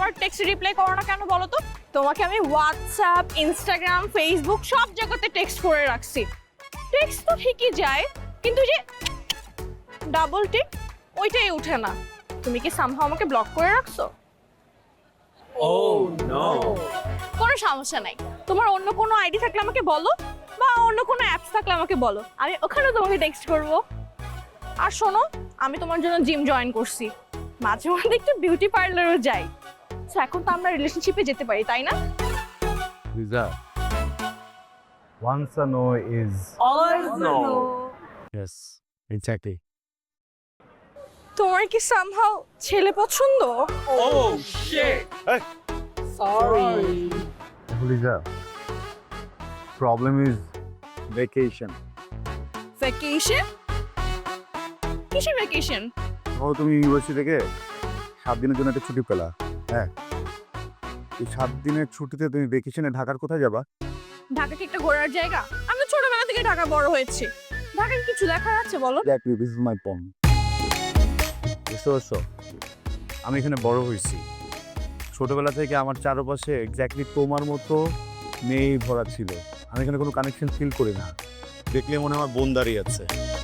আমার text reply করো না কেন বলো তো? তোমাকে আমি হোয়াটসঅ্যাপ, ইনস্টাগ্রাম, ফেসবুক সব জায়গাতে টেক্সট করে রাখছি। টেক্সট তো ঠিকই যায়, কিন্তু যে ডাবল টিক ওইটাই উঠে না। তুমি কি সামহাও আমাকে ব্লক করে রাখছো? Oh no! কোনো সমস্যা নাই, তোমার অন্য কোনো আইডি থাকলে আমাকে বলো, বা অন্য কোনো অ্যাপস থাকলে আমাকে বলো, আমি ওখানে তোমাকে টেক্সট করব। আর শোনো, আমি তোমার জন্য জিম জয়েন করছি, মাঝে মধ্যে একটু বিউটি পার্লারও যাই। সো এখন তো আমরা রিলেশনশিপে যেতে পারি, তাই না? Lisa, once a no is Always no! yes, exactly. তোমার কি সামহাও ছেলে পছন্দ? Oh shit! Sorry! Lisa, problem is vacation. Vacation? কিসের ভ্যাকেশন? ধরো তুমি ইউনিভার্সিটি থেকে 7 দিনের জন্য একটা ছুটি পেলা, হ্যাঁ, এই 7 দিনের ছুটিতে তুমি ভেকেশনে ঢাকার কোথায় যাবা? ঢাকা কি একটা ঘোরার জায়গা? আমি তো ছোটবেলা থেকে ঢাকা বড় হয়েছি। ঢাকায় কিছু দেখার আছে বলো? Exactly, this is my point. বুঝতে পারছো? আমি এখানে বড় হয়েছি, ছোটবেলা থেকে আমার চারপাশে এক্স্যাক্টলি তোমার মতো মেয়ে ভরা ছিল। আমি এখানে কোনো কানেকশন ফিল করি না, দেখলে মনে হয় আমার বোন দাঁড়িয়ে আছে।